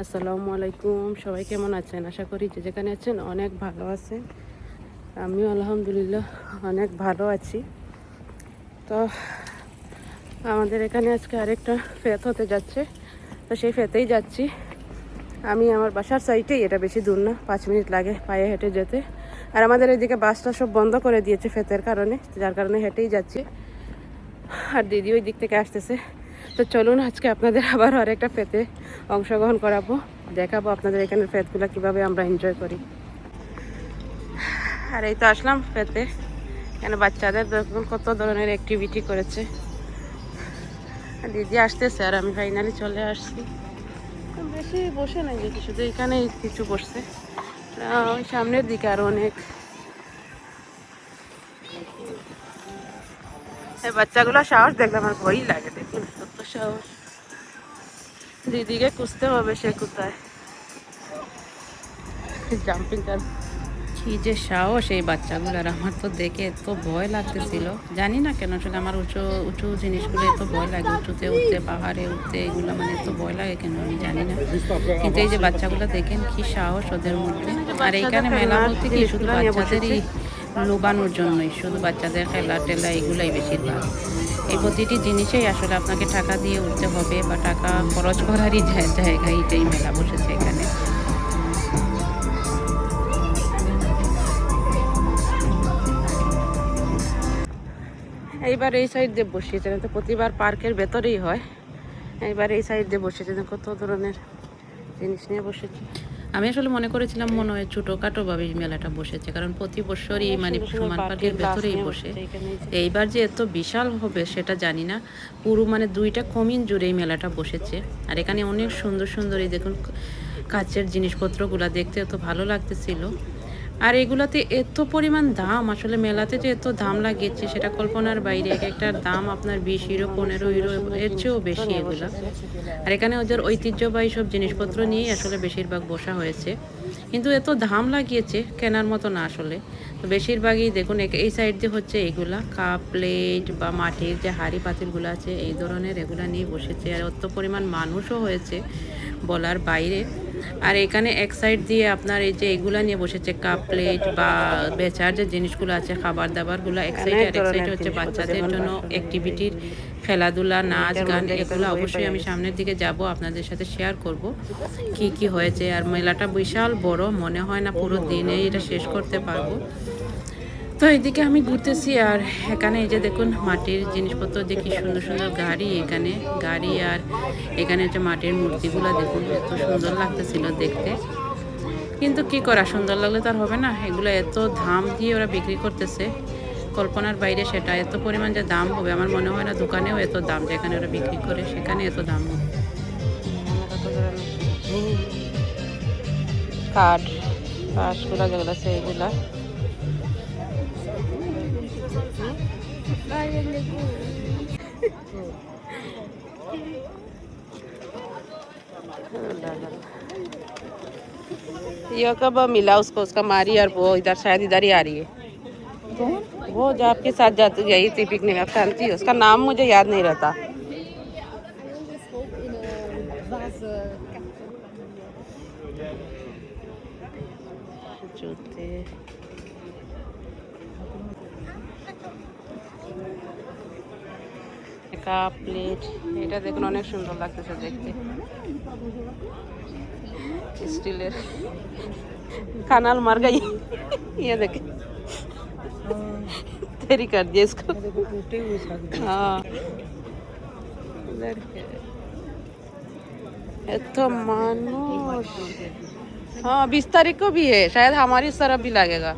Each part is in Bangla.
আসসালামু আলাইকুম। সবাই কেমন আছেন? আশা করি যে যেখানে আছেন অনেক ভালো আছেন। আমিও আলহামদুলিল্লাহ অনেক ভালো আছি। তো আমাদের এখানে আজকে আরেকটা ফেত হতে যাচ্ছে, তো সেই ফেতেই যাচ্ছি। আমি আমার বাসার সাইডেই, এটা বেশি দূর না, 5 মিনিট লাগে পায়ে হেঁটে যেতে। আর আমাদের এদিকে বাসটা সব বন্ধ করে দিয়েছে ফেতের কারণে, যার কারণে হেঁটেই যাচ্ছি। আর দিদি ওই দিক থেকে আসতেছে। তো চলুন আজকে আপনাদের আবার আরেকটা ফেতে অংশগ্রহণ করাবো, দেখাবো আপনাদের এখানের ফেতগুলো কীভাবে আমরা এনজয় করি। আর এই তো আসলাম ফেতে, এখানে বাচ্চাদের দেখুন কত ধরনের অ্যাক্টিভিটি করেছে। দিদি আসতেছে আর আমি ফাইনালি চলে আসছি। বেশি বসে নাই দেখি, শুধু এখানেই কিছু বসছে। ওই সামনের দিকে আরও অনেক। এই বাচ্চাগুলো সাহস দেখলে আমার ভয়ই লাগে, দেখুন কত সাহস। দিদিকে খুঁজতে হবে, সে কোথায়। জাম্পিং কার কি যে সাহস এই বাচ্চাগুলোর! আমার তো দেখে এত ভয় লাগতেছিল, জানি না কেন। আসলে আমার উঁচু উঁচু জিনিসগুলো এত ভয় লাগে, উঁচুতে উঠতে, পাহাড়ে উঠতে, এগুলো মানে এত ভয় লাগে কেন আমি জানি না। কিন্তু এই যে বাচ্চাগুলো দেখেন কি সাহস ওদের মধ্যে। আর এইখানে মেলা বলতে কি শুধু বাচ্চাদেরই লোবানোর জন্যই, শুধু বাচ্চাদের খেলা টেলা এগুলাই বেশিরভাগ। এই প্রতিটি জিনিসেই আসলে আপনাকে টাকা দিয়ে উঠতে হবে বা টাকা খরচ করারই জায়গা, এটাই মেলা বসেছে এখানে। এইবার এই সাইড দিয়ে বসিয়েছে, তো প্রতিবার পার্কের ভেতরেই হয়। এইবার এই সাইড দিয়ে বসেছে, কত ধরনের জিনিস নিয়ে বসেছে। আমি আসলে মনে করেছিলাম মনে হয় ছোটোখাটোভাবে মেলাটা বসেছে, কারণ প্রতি বছরই মানে সুমান পার্কের ভেতরেই বসে। এইবার যে এত বিশাল হবে সেটা জানি না। পুরো মানে 2টা কমিন জুড়ে এই মেলাটা বসেছে। আর এখানে অনেক সুন্দর সুন্দর এই দেখুন কাচের জিনিসপত্রগুলো দেখতে এত ভালো লাগতেছিল। আর এগুলাতে এত পরিমাণ দাম, আসলে মেলাতে যে এত দাম লাগিয়েছে সেটা কল্পনার বাইরে। এক একটার দাম আপনার 20 ইউরো, 15 ইউরো, এর চেয়েও বেশি এগুলা। আর এখানে ওদের ঐতিহ্যবাহী সব জিনিসপত্র নিয়েই আসলে বেশিরভাগ বসা হয়েছে, কিন্তু এত দাম লাগিয়েছে কেনার মতো না আসলে। তো বেশিরভাগই দেখুন এই সাইড দিয়ে হচ্ছে এগুলা কাপ প্লেট বা মাটির যে হাঁড়ি পাতিলগুলো আছে এই ধরনের, এগুলা নিয়ে বসেছে। আর অত পরিমাণ মানুষও হয়েছে বলার বাইরে। আর এখানে এক সাইড দিয়ে আপনার এই যে এগুলা নিয়ে বসেছে কাপ প্লেট বা বেচার যে জিনিসগুলো আছে খাবার দাবারগুলো এক সাইডে, আর এক সাইডে হচ্ছে বাচ্চাদের জন্য অ্যাক্টিভিটির খেলাধুলা, নাচ গান, এগুলো অবশ্যই আমি সামনের দিকে যাব, আপনাদের সাথে শেয়ার করব কি কি হয়েছে। আর মেলাটা বিশাল বড়, মনে হয় না পুরো দিনে এটা শেষ করতে পারবো। তো এইদিকে আমি ঘুরতেছি, আর এখানে এই যে দেখুন মাটির জিনিসপত্র দিয়ে কি সুন্দর সুন্দর গাড়ি, এখানে গাড়ি। আর এখানে যে মাটির মূর্তিগুলো দেখুন এত সুন্দর লাগতেছিল দেখতে। কিন্তু কি করা, সুন্দর লাগলে তো আর হবে না, এগুলো এত দাম দিয়ে ওরা বিক্রি করতেছে কল্পনার বাইরে। সেটা এত পরিমাণ যে দাম হবে আমার মনে হয় না দোকানেও এত দাম, যেখানে ওরা বিক্রি করে সেখানে এত দাম হবে। কাঠ কাঠগুলা যেগুলো আছে এগুলা ये कब मिला उसको, उसका मारी, और वो इधर शायद इधर ही आ रही है। वो जो आपके साथ जाती गई थी पिकनिक, आप जानती हो उसका नाम, मुझे याद नहीं रहता। जूते কাপ প্লেট, এটা দেখুন অনেক সুন্দর লাগতেছে দেখতে, স্টিলের। কানাল মার গई ये देखे तेरी कर दिया इसको। हाँ এত মানুষ। हाँ 20 तारीख को भी है शायद, हमारी इस तरफ भी लगेगा।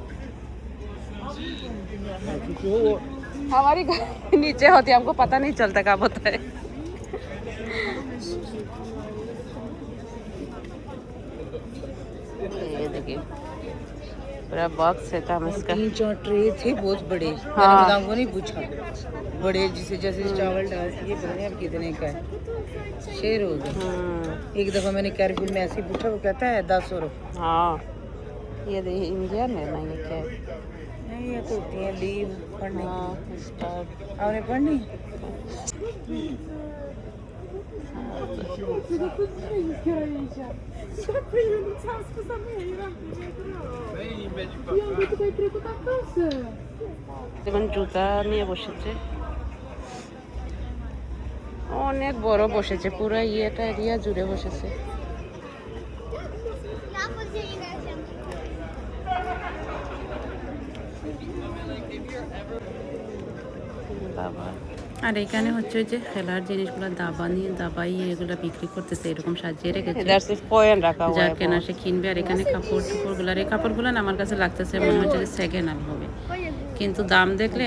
हमारी नीचे होती है, हमको पता नहीं चलता कब होता है। ये देखिए पूरा बॉक्स है काम इसका। 3-4 ट्रे थे बहुत बड़े। हाँ। मैंने मैडम को नहीं पूछा, बड़े जिसे जैसे चावल डाल, ये पता नहीं अब कितने का है, शेर हो गया। एक दफ़ा मैंने कैरफिल में ऐसे ही पूछा, वो कहता है 10 यूरो। हाँ ये देखिए इंडियन है ना, ये क्या है? नहीं ये तो होती है लीव पढ़ने हाँ की। स्टार्ट। आपने पढ़नी? যেমন জুতা নিয়ে বসেছে, অনেক বড় বসেছে, পুরো ইয়েটা এরিয়া জুড়ে বসেছে। বাবা, আর এখানে হচ্ছে যে খেলার জিনিসগুলো দাবাই এগুলো বিক্রি করতেছে, এরকম সাজিয়ে রেখেছে, যার কেনা সে কিনবে। আর এখানে কাপড় চোপড়গুলো, এই কাপড়গুলো না আমার কাছে লাগতেছে মনে হচ্ছে যে সেকেন্ড হ্যান্ড হবে, কিন্তু দাম দেখলে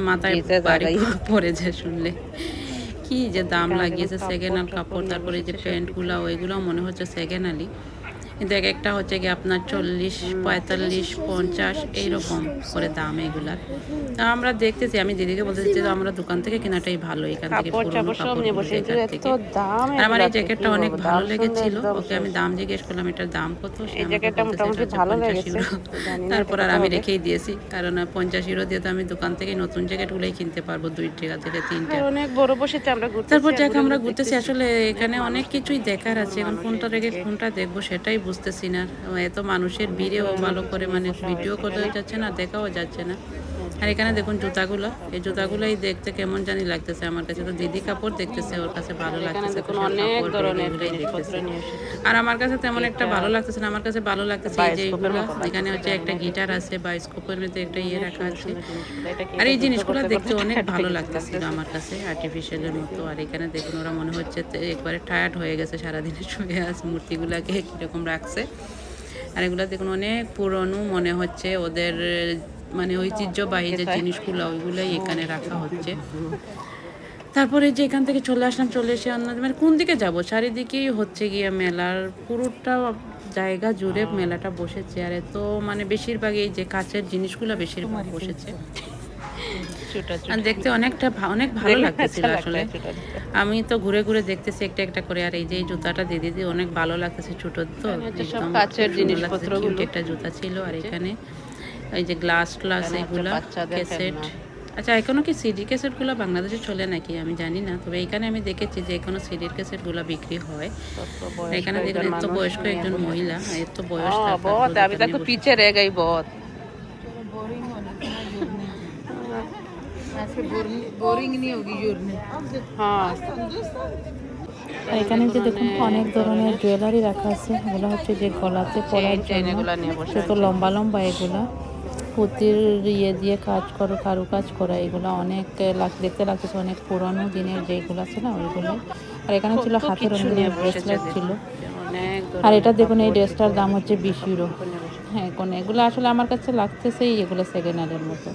মাথায় বাড়ি পড়ে যায় শুনলে। কি যে দাম লাগিয়েছে সেকেন্ড হ্যান্ড কাপড়। তারপরে যে প্যান্টগুলো ওইগুলো মনে হচ্ছে সেকেন্ড হ্যান্ডই, কিন্তু এক একটা হচ্ছে কি আপনার 40, 45, 50 এইরকম করে দাম এগুলার। তা আমরা দেখতেছি, আমি দিদিকে বলতেছি যে আমরা দোকান থেকে কেনাটাই ভালো, এখান থেকে পুরোনো কাপড় থেকে। আর আমার এই জ্যাকেটটা অনেক ভালো লেগেছিল, ওকে আমি দাম জিজ্ঞেস করলাম এটার দাম কত, সে আমাকে বলতেছে এটা 50 ইউরো। তারপর আর আমি রেখেই দিয়েছি, কারণ 50 ইউরো দিয়ে তো আমি দোকান থেকে নতুন জ্যাকেটগুলোই কিনতে পারবো 2 টাকা থেকে 3 টাকা। অনেক বড় বসেছে, আমরা ঘুরতেছি। তারপর যাক আমরা ঘুরতেছি, আসলে এখানে অনেক কিছুই দেখার আছে, এখন কোনটা রেখে কোনটা দেখবো সেটাই বুঝতেছি না। এত মানুষের ভিড়েও ভালো করে মানে ভিডিও করা যাচ্ছে না, দেখাও যাচ্ছে না। আর এখানে দেখুন জুতাগুলো, এই জুতাগুলোই দেখতে কেমন জানি লাগতেছে আমার কাছে। তো দিদি কাপড় দেখতেছে, ওর কাছে ভালো লাগতেছে, অনেক ধরনের দেখতেছে। আর আমার কাছে তেমন একটা ভালো লাগতেছে না, আমার কাছে ভালো লাগতেছে এই যে এইগুলো, এখানে হচ্ছে একটা গিটার আছে, বায়োস্কোপের মধ্যে একটা ইয়ে রাখা আছে। আর এই জিনিসগুলো দেখতে অনেক ভালো লাগতেছিল আমার কাছে, আর্টিফিশিয়ালের মতো। আর এখানে দেখুন ওরা মনে হচ্ছে একবারে টায়ার্ড হয়ে গেছে, সারাদিনে শুয়ে আছে, মূর্তিগুলাকে কীরকম রাখছে। আর এগুলো দেখুন অনেক পুরনো মনে হচ্ছে, ওদের মানে ঐতিহ্যবাহী যে জিনিসগুলো ওইগুলোই এখানে রাখা হচ্ছে। তারপরে যে এখান থেকে চলে আসলাম, চলে এসে অন্য মানে কোন দিকে যাব, চারিদিকেই হচ্ছে গিয়ে মেলার পুরোটা জায়গা জুড়ে মেলাটা বসেছে। আর এত মানে বেশিরভাগ এই যে কাচের জিনিসগুলো বেশিরভাগ বসেছে, আর দেখতে অনেক ভালো লাগতেছিল আসলে। আমি তো ঘুরে ঘুরে দেখতেছি একটা একটা করে। আর এই যে জুতাটা দিদি অনেক ভালো লাগতেছে, ছোট তো একদম কাচের জিনিসপত্র, একটা জুতা ছিল। আর এখানে এই যে গ্লাস এগুলা, ক্যাসেট। আচ্ছা, এখনো কি সিডি ক্যাসেটগুলো বাংলাদেশে চলে নাকি আমি জানি না, তবে এখানে আমি দেখেছি যে এখনো সিডির ক্যাসেটগুলো বিক্রি হয়। এখানে দেখুন এত বয়স্ক একজন মহিলা, এত বয়স পিছে রে গই বহুত। এখানে যে দেখুন অনেক ধরনের জুয়েলারি রাখা আছে, এগুলো হচ্ছে যে গলাতে পরার জন্য, তো লম্বা লম্বা এগুলা পুঁতির ইয়ে দিয়ে কারু কাজ করা, এগুলো অনেক দেখতে লাগতেছে অনেক পুরনো দিনের যেগুলো আছে না ওইগুলো। আর এখানে ছিল হাতের অনেক ব্রেসলেট ছিল। আর এটা দেখুন এই ড্রেসটার দাম হচ্ছে 20 ইউরো। হ্যাঁ, কোন এগুলো আসলে আমার কাছে লাগতেছে এগুলো সেকেন্ড হ্যান্ডের মতো।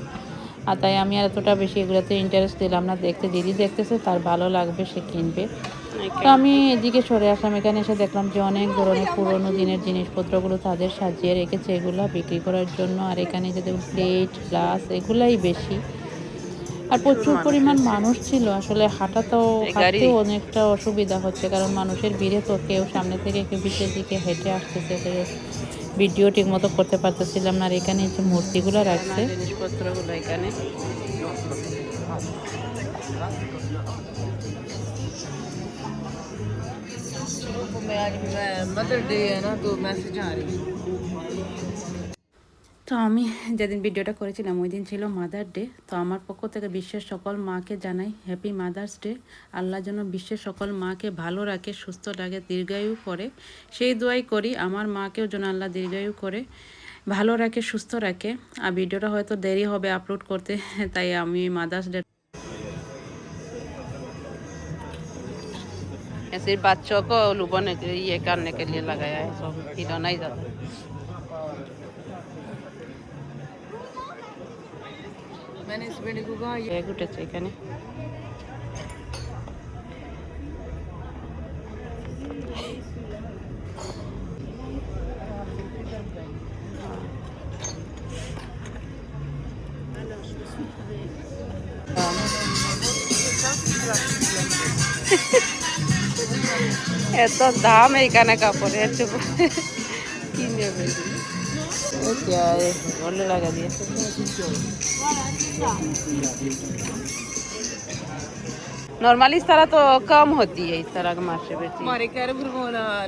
আর তাই আমি আর এতটা বেশি এগুলোতে ইন্টারেস্ট দিলাম না, দেখতে দিদি দেখতেছে তার ভালো লাগবে সে কিনবে। তো আমি এদিকে সরে আসলাম, এখানে এসে দেখলাম যে অনেক ধরনের পুরোনো দিনের জিনিসপত্রগুলো তাদের সাজিয়ে রেখেছে এগুলো বিক্রি করার জন্য। আর এখানে যে দেখুন প্লেট, গ্লাস এগুলাই বেশি। আর প্রচুর পরিমাণ মানুষ ছিল, আসলে হাঁটতেও অনেকটা অসুবিধা হচ্ছে, কারণ মানুষের ভিড়ে তো কেউ সামনে থেকে কেউ পিছের দিকে হেঁটে আসতেছে, ভিডিও ঠিক মতো করতে পারতেছিলাম না। আর এখানে যে মূর্তিগুলো রাখছে জিনিসপত্রগুলো এখানে मदर डे है ना, तो मैसेज आ रही है। তো আমি যেদিন ভিডিওটা করেছিলাম ওই দিন ছিল মাদার ডে। তো আমার পক্ষ থেকে বিশ্বের সকল মাকে জানাই হ্যাপি মাদার্স ডে। আল্লাহ যেন বিশ্বের সকল মাকে ভালো রাখে, সুস্থ রাখে, দীর্ঘায়ু করে, সেই দোয়াই করি। আমার মাকেও যেন আল্লাহ দীর্ঘায়ু করে, ভালো রাখে, সুস্থ রাখে। আর ভিডিওটা হয়তো দেরি হবে আপলোড করতে, তাই আমি মাদার্স ডে सिर्फ बच्चों को लुभाने के लिए, ये करने के लिए लगाया है, सब खिलौना ही ज़्यादा। मैंने इस बेटे को कहा ये गुटे से एखाने এত দাম এইখানে কাপড়ের কি নেবে, क्या है बोलने लगा दिया। नॉर्मली इस तरह तो कम होती है, इस तरह का मार्शे बेटी। हमारे कैरपुर को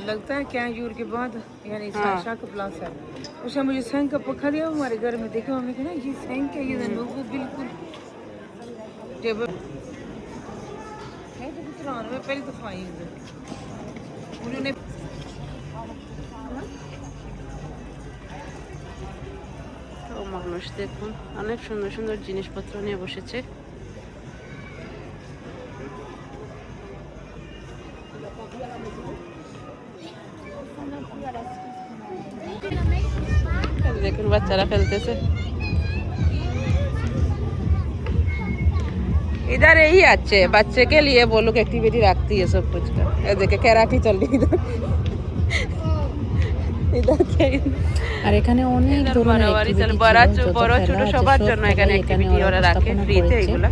लगता है क्या यूर के बाद यानी शाख प्लास है, उसने मुझे सेंक का पखा दिया हमारे घर में। देखो हमने कहा ना ये सेंक है, ये लोगों बिल्कुल जब मैं तो कुछ में पहली दफा आई हूँ उन्होंने তো মানুষ দেখুন অনেক সুন্দর সুন্দর জিনিসপত্র নিয়ে বসেছে। দেখুন বাচ্চারা খেলতেছে। इधर यही अच्छे बच्चे के लिए वो लोग एक्टिविटी रखती है सब कुछ का। ये देखे कराटी चल रही इधर इधर क्या আর এখানে অনেক ধরনের বড় ছোট সবার জন্য এখানে অ্যাক্টিভিটি ওরা রাখে ফ্রিতে এগুলা।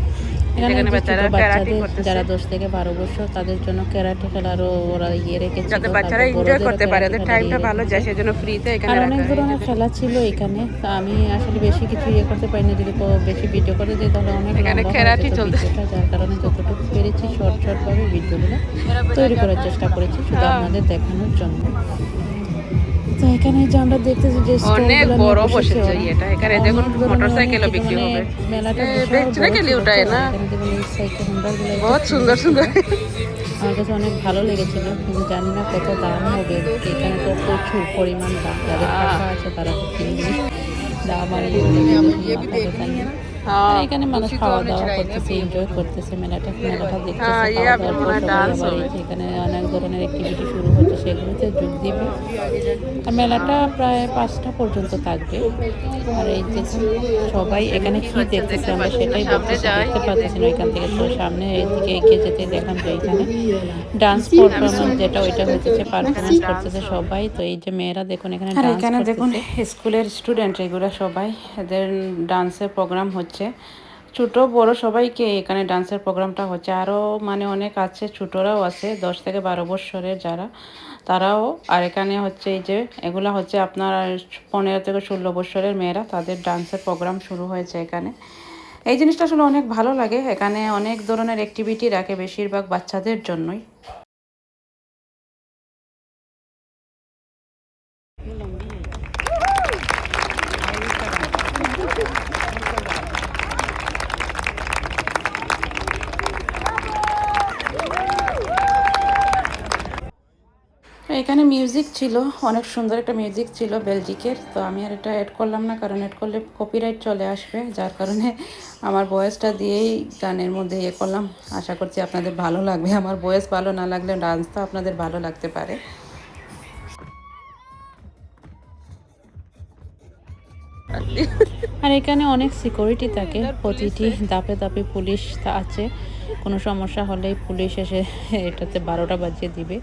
এখানে বাচ্চারা ক্যারাটে করতেছে, যারা 10 থেকে 12 বছর তাদের জন্য ক্যারাটে খেলারও ওরা রেখেছে, যাতে বাচ্চারা এনজয় করতে পারে, ওদের টাইমটা ভালো যায় সেজন্য ফ্রিতে এখানে আর রাখা অনেক ধরনের খেলা ছিল এখানে। তো আমি আসলে বেশি কিছু করতে পারিনি, যদি বেশি ভিডিও করে দিই তাহলে অনেক এখানে লম্বা খেলাটি হয়ে যেত চলছে। ভিডিওটা, যার কারণে যতটুকু পেরেছি শর্ট ভাবে ভিডিওগুলো তৈরি করার চেষ্টা করেছি শুধু আপনাদের দেখানোর জন্য। তো এখানে যে আমরা দেখতেছি যে অনেক বড় বসেছে এটা। এখানে দেখুন মোটরসাইকেলও বিক্রি হবে। মেলাটা দেখছলে কে লিউটায় না, সাইকেল হোন্ডাগুলো বহুত সুন্দর সুন্দর। আমার কাছে অনেক ভালো লেগেছিল, কিন্তু জানি না কত দাম হবে। এখানে তো প্রচুর পরিমাণ দাম, যাদের টাকা আছে তারা তো কিনবে। দাম আর আর এখানে মানুষ খাওয়া দাওয়া করতেছে, এনজয় করতেছে মেলাটা দেখতেছে, খাওয়া দাওয়ার পর সবাই আবার এখানে অনেক ধরনের অ্যাক্টিভিটি শুরু হচ্ছে, সেগুলোতে যোগ দিবে। আর মেলাটা প্রায় 5টা পর্যন্ত থাকবে। আর এই যে সবাই এখানে কি দেখতেছে আমরা সেটাই বলতেছি, দেখতে পাচ্ছি না এখান থেকে। তো সামনে এইদিকে এগিয়ে যেতে দেখলাম যে এখানে ডান্স পারফরমেন্স যেটা ওইটা হচ্ছে, পারফরমেন্স করতেছে সবাই। তো এই যে মেয়েরা দেখুন এখানে এখানে দেখুন স্কুলের স্টুডেন্ট এগুলো সবাই, এদের ডান্সের প্রোগ্রাম হচ্ছে। ছোট বড় সবাইকে এখানে ডান্সের প্রোগ্রামটা হচ্ছে। আরও মানে অনেক আছে, ছোটরাও আছে 10 থেকে 12 বছরের যারা, তারাও। আর এখানে হচ্ছে এই যে এগুলা হচ্ছে আপনার 15 থেকে 16 বছরের মেয়েরা, তাদের ডান্সের প্রোগ্রাম শুরু হয়েছে এখানে। এই জিনিসটা আসলে অনেক ভালো লাগে। এখানে অনেক ধরনের অ্যাক্টিভিটি রাখে, বেশিরভাগ বাচ্চাদের জন্যই। এখানে মিউজিক ছিল, অনেক সুন্দর একটা মিউজিক ছিল বেলজিকের। তো আমি আর এটা অ্যাড করলাম না, কারণ অ্যাড করলে কপিরাইট চলে আসবে, যার কারণে আমার ভয়েসটা দিয়েই গানের মধ্যে করলাম। আশা করছি আপনাদের ভালো লাগবে। আমার ভয়েস ভালো না লাগলে ডান্সটা আপনাদের ভালো লাগতে পারে। আর এখানে অনেক সিকিউরিটি থাকে, প্রতিটি ধাপে ধাপে পুলিশ আছে। কোনো সমস্যা হলেই পুলিশ এসে এটাতে 12টা বাজিয়ে দিবে।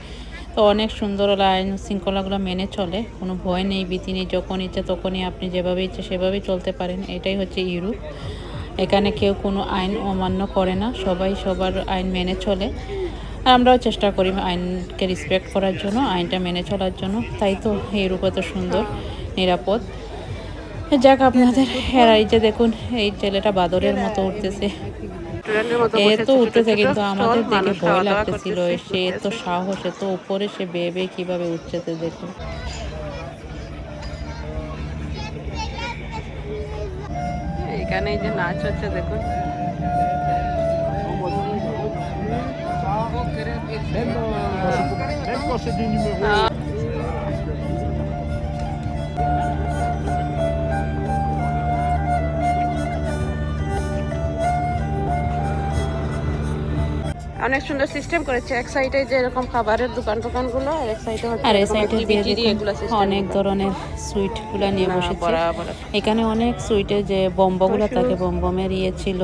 তো অনেক সুন্দর আইন শৃঙ্খলাগুলো মেনে চলে, কোনো ভয় নেই, ভীতি নেই। যখন ইচ্ছে তখনই আপনি যেভাবে ইচ্ছে সেভাবেই চলতে পারেন। এটাই হচ্ছে ইউরোপ। এখানে কেউ কোনো আইন অমান্য করে না, সবাই সবার আইন মেনে চলে। আর আমরাও চেষ্টা করি আইনকে রেসপেক্ট করার জন্য, আইনটা মেনে চলার জন্য। তাই তো ইউরোপ এত সুন্দর, নিরাপদ। যাক আপনাদের এই যে দেখুন এই ছেলেটা বাদরের মতো উঠতেছে, এত উঠতেছে, কিন্তু আমাদের দেখে ভয় লাগতেছিল। সে এত সাহস, এত উপরে সে বেয়ে বেয়ে কিভাবে উঠতেছে দেখুন। এখানে এই যে নাচ হচ্ছে দেখুন। অনেক সুন্দর সিস্টেম করেছে, এক সাইডে যে এরকম খাবারের দোকানগুলো, আর এক সাইডে হচ্ছে আর এই সাইডে অনেক ধরনের সুইট গুলা নিয়ে বসেছে। এখানে অনেক সুইটে যে বম্বগুলো থাকে, বম্বমের ছিল।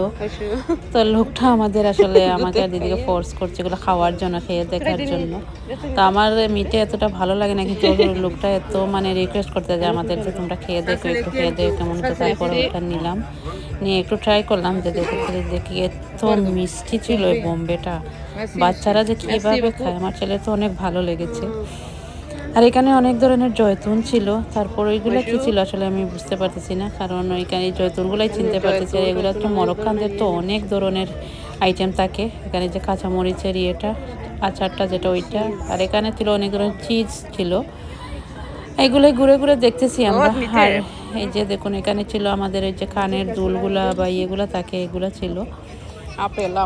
তো লোকটা আমাদের আসলে আমাকে আর দিদিকে ফোর্স করছে এগুলো খাওয়ার জন্য, খেয়ে দেখার জন্য। তো আমার মিটে এতটা ভালো লাগে না, কিন্তু লোকটা এত মানে রিকোয়েস্ট করতে যে আমাদের যে তোমরা খেয়ে দেখো, একটু খেয়ে দেখো কেমন। তো তারপরে ওটা নিলাম, নিয়ে একটু ট্রাই করলাম, যে দেখি এত মিষ্টি ছিল এই বোম্বেটা। বাচ্চারা যে কীভাবে খায়, আমার ছেলে তো অনেক ভালো লেগেছে। আর এখানে অনেক ধরনের জয়তুন ছিল। তারপর ওইগুলো কী ছিল আসলে আমি বুঝতে পারতেছি না, কারণ ওইখানে এই জয়তুনগুলাই চিনতে পারতেছি। আর এগুলো তো মরক্কানদের তো অনেক ধরনের আইটেম থাকে। এখানে যে কাঁচামরিচের ইয়েটা, আচারটা যেটা ওইটা, আর এখানে ছিল অনেক ধরনের চিজ ছিল। এইগুলোই ঘুরে ঘুরে দেখতেছি আমরা। আর এই যে দেখুন এখানে ছিল আমাদের এই যে কানের দুলগুলা বা ইয়েগুলা থাকে, এগুলা ছিল।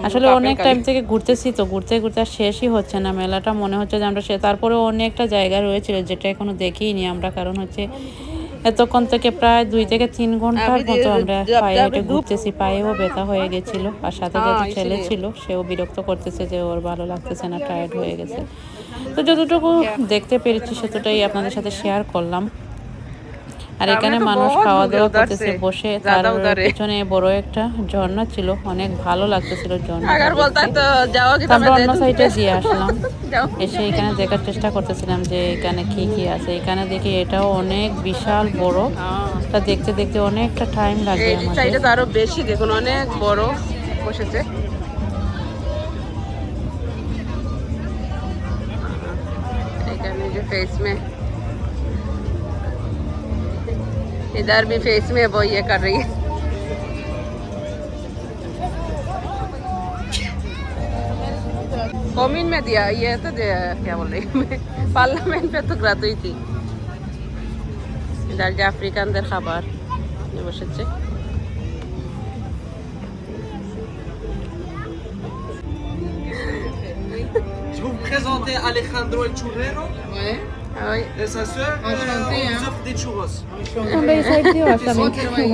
আসলে অনেক টাইম থেকে ঘুরতেছি, তো ঘুরতে ঘুরতে আর শেষই হচ্ছে না মেলাটা। মনে হচ্ছে যে আমরা তারপরে অনেকটা জায়গা রয়েছিল যেটা এখনো দেখিনি আমরা, কারণ হচ্ছে এতক্ষণ থেকে প্রায় 2 থেকে 3 ঘন্টার মতো আমরা পায়ে হেঁটে ঘুরতেছি। পায়েও ব্যথা হয়ে গেছিল, আর সাথে যেহেতু ছেলে ছিল সেও বিরক্ত করতেছে যে ওর ভালো লাগতেছে না, টায়ার্ড হয়ে গেছে। তো যতটুকু দেখতে পেরেছি সেতটাই আপনাদের সাথে শেয়ার করলাম। আর এখানে মানুষ খাওয়া দাওয়া করতেছে বসে। তার পিছনে বড় একটা ঝর্ণা ছিল, অনেক ভালো লাগতেছিল ঝর্ণাটা দেখতে। আমরা অন্য সাইডে দিয়ে আসলাম, এসে এখানে দেখার চেষ্টা করতেছিলাম যে এখানে কি কি আছে। এখানে দেখি এটাও অনেক বিশাল বড়, তা দেখতে দেখতে অনেকটা টাইম লাগে আমাদের। তো আরো বেশি দেখুন, অনেক বড় বসেছে। এখানে যে फेस में इधर भी फेस में वो ये कर रही है। कॉमिन में दिया ये तो क्या बोल रही हूँ, पार्लियामेंट पे तो ग्रेजुएट थी। इधर যে আফ্রিকানদের খাবার বসেছে। Je vais vous présenter Alejandro El Churrero et sa sœur. On vous offre des churros. আমরা এই সাইড দিয়ে আসলাম,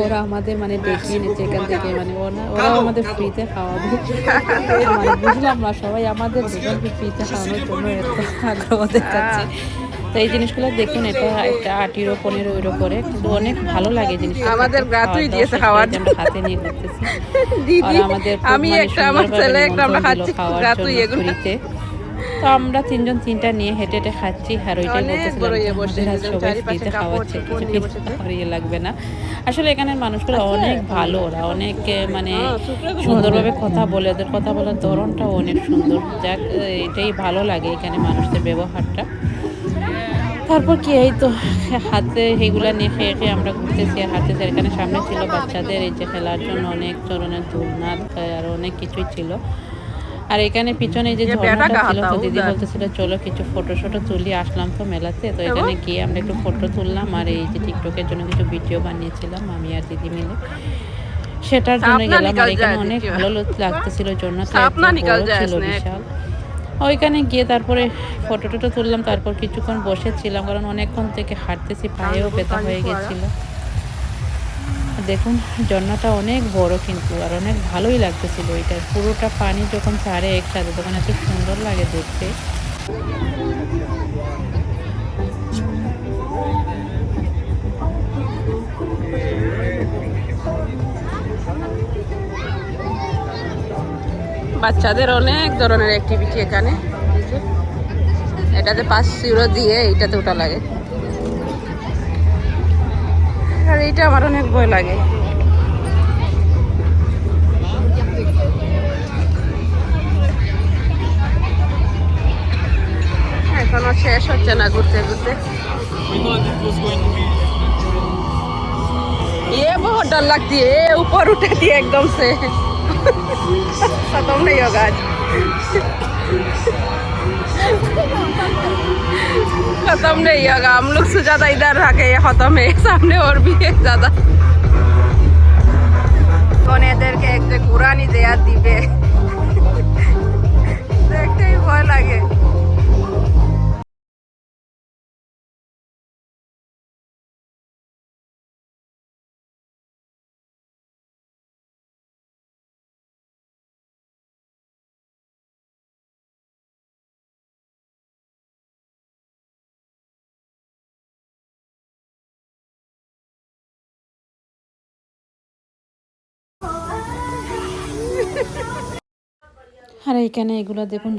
ওরা আমাদের মানে দেখিয়ে নিচ্ছে এখান থেকে, মানে ওরা আমাদের ফ্রিতে খাওয়াবে। মানে বুঝলাম না, সবাই আমাদের দুজনকে ফ্রিতে খাওয়ানোর জন্য এত আগ্রহ দেখাচ্ছে। তো এই জিনিসগুলো দেখুন, এটা একটা 8 ইউরো 15 ইউরো করে, কিন্তু অনেক ভালো লাগে জিনিসটা। আমাদের গ্রাতুই দিয়েছে খাওয়ার জন্য, আমরা হাতে নিয়ে ঘুরতেছি। আর আমাদের আমি একটা, আমার ছেলে একটা, আমরা খাচ্ছি গ্রাতুই এগুলো। ফ্রিতে। তো আমরা 3 জন 3টা নিয়ে হেঁটে হেঁটে খাচ্ছি। আর ওইটাই বলতেছিলাম সবাই ফ্রিতে খাওয়াচ্ছে, কিছু খাওয়ার ইয়ে লাগবে না। আসলে এখানের মানুষগুলো অনেক ভালো, ওরা অনেক মানে সুন্দরভাবে কথা বলে, ওদের কথা বলার ধরনটাও অনেক সুন্দর। যাক, এটাই ভালো লাগে এখানে মানুষদের ব্যবহারটা। তারপর কি, এই তো হাতে এগুলা নিয়ে খেয়ে খেয়ে আমরা ঘুরতেছি আর হাঁটতেছি। এখানে সামনে ছিল বাচ্চাদের এই যে খেলার জন্য অনেক ধরনের দোলনা আর অনেক কিছুই ছিল। আর এখানে পিছনে যে ঝর্ণাটা ছিল, তো দিদি বলতেছিল চলো কিছু ফটো শটো তুলি, আসলাম তো মেলাতে। তো এখানে গিয়ে আমরা একটু ফটো তুললাম, আর এই যে টিকটকের জন্য কিছু ভিডিও বানিয়েছিলাম আমি আর দিদি মিলে, সেটার জন্য গেলাম। আর এখানে অনেক ভালো লাগতেছিল, ঝর্ণাটা ছিল বিশাল। ওইখানে গিয়ে তারপরে ফটো টটো তুললাম, তারপর কিছুক্ষণ বসেছিলাম, কারণ অনেকক্ষণ থেকে হাঁটতেছি, পায়েও ব্যথা হয়ে গেছিল। দেখুন ঝর্ণাটা অনেক বড় কিন্তু, আর অনেক ভালোই লাগতেছিল। এটা পুরোটা পানি যখন ছাড়ে একসাথে, তখন এত সুন্দর লাগে দেখতে। বাচ্চাদের অনেক ধরনের অ্যাক্টিভিটি এখানে। এটাতে 5 ইউরো দিয়ে এইটাতে ওটা লাগে। আর এইটা আমার অনেক ভয় লাগে। এখনো শেষ হচ্ছে না ঘুরতে ঘুরতে। ये बहुत डर लगती है, ऊपर उठे थी एकदम से। खत्म नहीं होगा आज, खत्म नहीं होगा। हम लोग से ज्यादा इधर रखे, ये खत्म है, सामने और भी है ज्यादा। कौन এদেরকে একটা কুরআনি দেয়া দিবে, দেখতেই ভয় লাগে। আর এইখানে এগুলো দেখুন,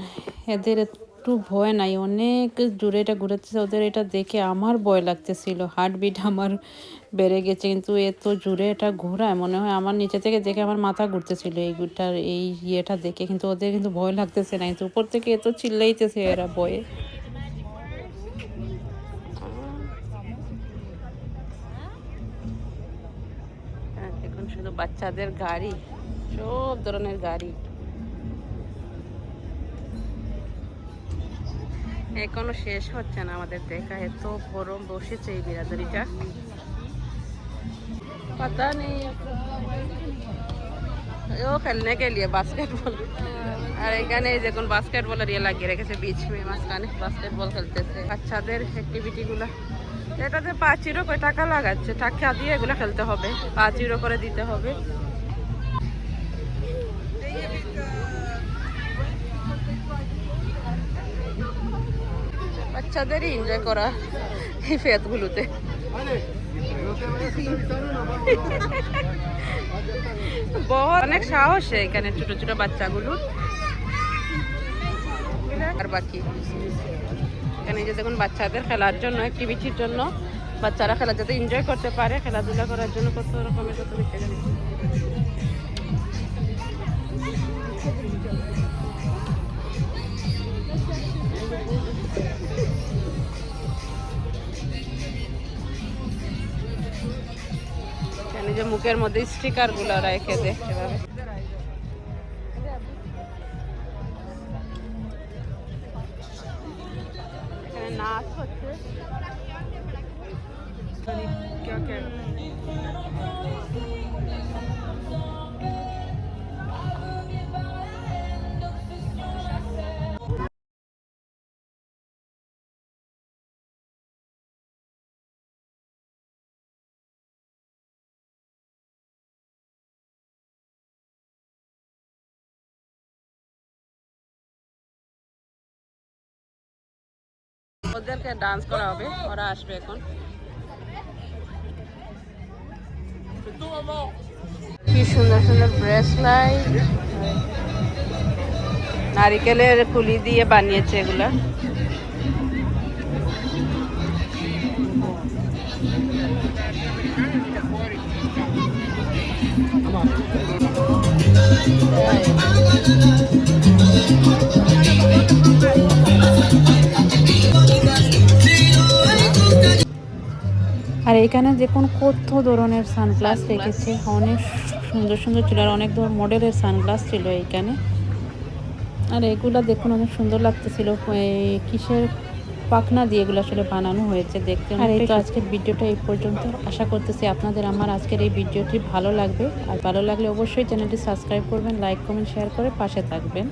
এদের একটু ভয় নাই, অনেক জোরে এটা ঘুরেছে। ওদের এটা দেখে আমার ভয় লাগতেছিল, হার্টবিট আমার বেড়ে গেছে। কিন্তু এত জোরে এটা ঘোরায়, মনে হয় আমার নিচে থেকে দেখে আমার মাথা ঘুরতেছিল এইটার এই ইয়েটা দেখে। কিন্তু ওদের কিন্তু ভয় লাগতেছে না, কিন্তু উপর থেকে এত চিল্লাইতেছে এরা ভয়ে। দেখুন শুধু বাচ্চাদের গাড়ি, সব ধরনের গাড়ি। এখনো শেষ হচ্ছে না আমাদের দেখা, এত গরম বসেছে এই বিরাদারিটা, पता नहीं वो खेलने के लिए बास्केटबॉल। আর এখানে এই দেখুন বাস্কেটবলের ইয়ে লাগিয়ে রেখেছে বিচ মে, মাঝখানে বাস্কেটবল খেলতেছে বাচ্চাদের অ্যাক্টিভিটিগুলো। এটাতে 5 ইউরো করে টাকা লাগাচ্ছে, টাকা দিয়ে এগুলো খেলতে হবে, 5 ইউরো করে দিতে হবে। বাচ্চাদেরই এনজয় করা এই ফেতগুলোতে। অনেক সাহস এখানে ছোট ছোট বাচ্চাগুলো। আর বাকি এখানে যে দেখুন বাচ্চাদের খেলার জন্য, অ্যাক্টিভিটির জন্য, বাচ্চারা খেলা যাতে এনজয় করতে পারে, খেলাধুলা করার জন্য কত রকমের কত কিছু এখানে। এখানে যে মুখের মধ্যে স্টিকার গুলো রেখে দেয় এভাবে। এখানে নাচ হচ্ছে। क्या क्या ওদেরকে ডান্স করা হবে, ওরা আসবে এখন। কি সুন্দর সুন্দর ব্রেসলাইট, নারিকেলের কুলি দিয়ে বানিয়েছে এগুলা। আর এখানে দেখুন কত ধরনের সানগ্লাস রেখেছে, অনেক সুন্দর সুন্দর ছিল, আর অনেক ধরনের মডেলের সানগ্লাস ছিল এইখানে। আর এগুলা দেখুন অনেক সুন্দর লাগতেছিল, কিসের পাখনা দিয়ে এগুলো আসলে বানানো হয়েছে দেখতে। আর এই তো আজকের ভিডিওটা এই পর্যন্ত। আশা করতেছি আপনাদের আমার আজকের এই ভিডিওটি ভালো লাগবে। আর ভালো লাগলে অবশ্যই চ্যানেলটি সাবস্ক্রাইব করবেন, লাইক কমেন্ট শেয়ার করে পাশে থাকবেন।